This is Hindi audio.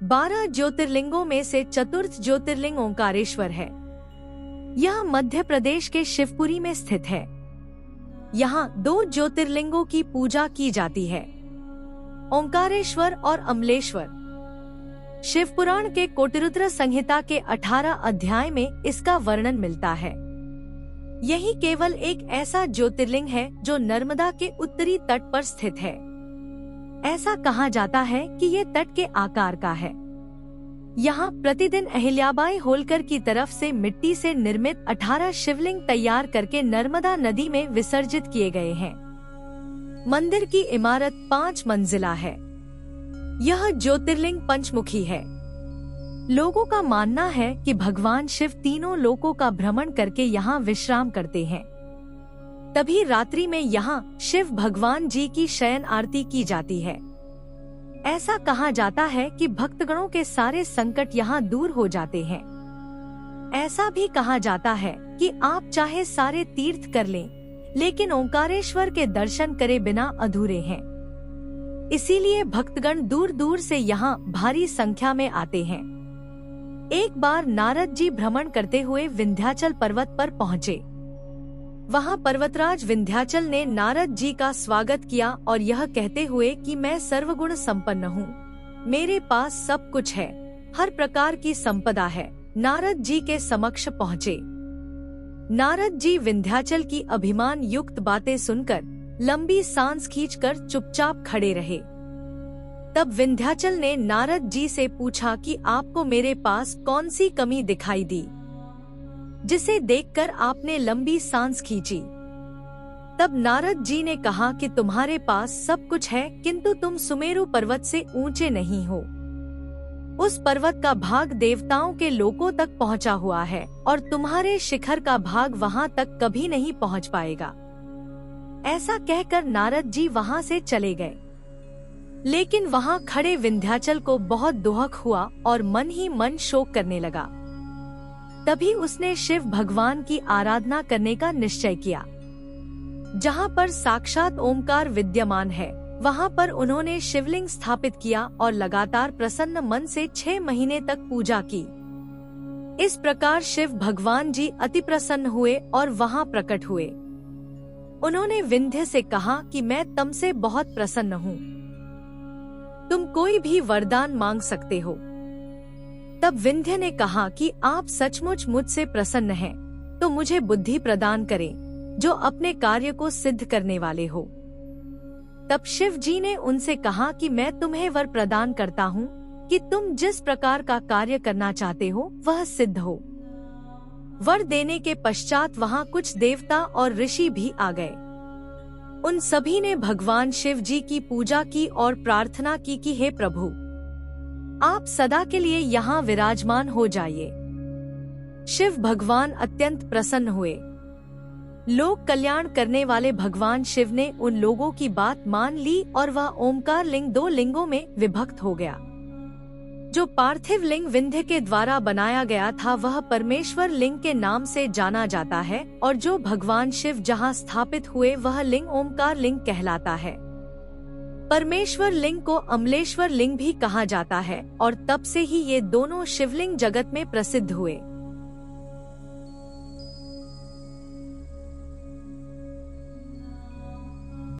12 ज्योतिर्लिंगों में से चतुर्थ ज्योतिर्लिंग ओंकारेश्वर है। यह मध्य प्रदेश के शिवपुरी में स्थित है। यहाँ 2 ज्योतिर्लिंगों की पूजा की जाती है, ओंकारेश्वर और अमलेश्वर। शिव पुराण के कोटिरुद्र संहिता के 18 अध्याय में इसका वर्णन मिलता है। यही केवल एक ऐसा ज्योतिर्लिंग है जो नर्मदा के उत्तरी तट पर स्थित है। ऐसा कहा जाता है कि ये तट के आकार का है। यहाँ प्रतिदिन अहिल्याबाई होलकर की तरफ से मिट्टी से निर्मित 18 शिवलिंग तैयार करके नर्मदा नदी में विसर्जित किए गए हैं। मंदिर की इमारत 5 मंजिला है। यह ज्योतिर्लिंग पंचमुखी है। लोगों का मानना है कि भगवान शिव तीनों लोकों का भ्रमण करके यहाँ विश्राम करते हैं। तभी रात्रि में यहाँ शिव भगवान जी की शयन आरती की जाती है। ऐसा कहा जाता है कि भक्तगणों के सारे संकट यहाँ दूर हो जाते हैं। ऐसा भी कहा जाता है कि आप चाहे सारे तीर्थ कर लें, लेकिन ओंकारेश्वर के दर्शन करे बिना अधूरे हैं। इसीलिए भक्तगण दूर दूर से यहाँ भारी संख्या में आते हैं। एक बार नारद जी भ्रमण करते हुए विंध्याचल पर्वत पर पहुँचे। वहाँ पर्वतराज विंध्याचल ने नारद जी का स्वागत किया और यह कहते हुए कि मैं सर्वगुण संपन्न हूँ, मेरे पास सब कुछ है, हर प्रकार की संपदा है, नारद जी के समक्ष पहुँचे। नारद जी विंध्याचल की अभिमान युक्त बातें सुनकर लंबी सांस खींचकर चुपचाप खड़े रहे। तब विंध्याचल ने नारद जी से पूछा कि आपको मेरे पास कौन सी कमी दिखाई दी, जिसे देखकर आपने लंबी सांस खींची। तब नारद जी ने कहा कि तुम्हारे पास सब कुछ है, किंतु तुम सुमेरु पर्वत से ऊंचे नहीं हो। उस पर्वत का भाग देवताओं के लोकों तक पहुंचा हुआ है और तुम्हारे शिखर का भाग वहां तक कभी नहीं पहुंच पाएगा। ऐसा कहकर नारद जी वहां से चले गए। लेकिन वहां खड़े विंध्याचल को बहुत दुख हुआ और मन ही मन शोक करने लगा। तभी उसने शिव भगवान की आराधना करने का निश्चय किया। जहां पर साक्षात ओमकार विद्यमान है, वहां पर उन्होंने शिवलिंग स्थापित किया और लगातार प्रसन्न मन से 6 महीने तक पूजा की। इस प्रकार शिव भगवान जी अति प्रसन्न हुए और वहां प्रकट हुए। उन्होंने विंध्य से कहा कि मैं तुमसे बहुत प्रसन्न हूँ, तुम कोई भी वरदान मांग सकते हो। तब विंध्य ने कहा कि आप सचमुच मुझसे प्रसन्न हैं, तो मुझे बुद्धि प्रदान करें, जो अपने कार्य को सिद्ध करने वाले हो। तब शिव जी ने उनसे कहा कि मैं तुम्हें वर प्रदान करता हूँ कि तुम जिस प्रकार का कार्य करना चाहते हो वह सिद्ध हो। वर देने के पश्चात वहाँ कुछ देवता और ऋषि भी आ गए। उन सभी ने भगवान शिव जी की पूजा की और प्रार्थना की कि हे प्रभु, आप सदा के लिए यहाँ विराजमान हो जाइए। शिव भगवान अत्यंत प्रसन्न हुए। लोक कल्याण करने वाले भगवान शिव ने उन लोगों की बात मान ली और वह ओमकार लिंग 2 लिंगों में विभक्त हो गया। जो पार्थिव लिंग विंध्य के द्वारा बनाया गया था वह परमेश्वर लिंग के नाम से जाना जाता है, और जो भगवान शिव जहां स्थापित हुए वह लिंग ओमकार लिंग कहलाता है। परमेश्वर लिंग को अमलेश्वर लिंग भी कहा जाता है और तब से ही ये दोनों शिवलिंग जगत में प्रसिद्ध हुए।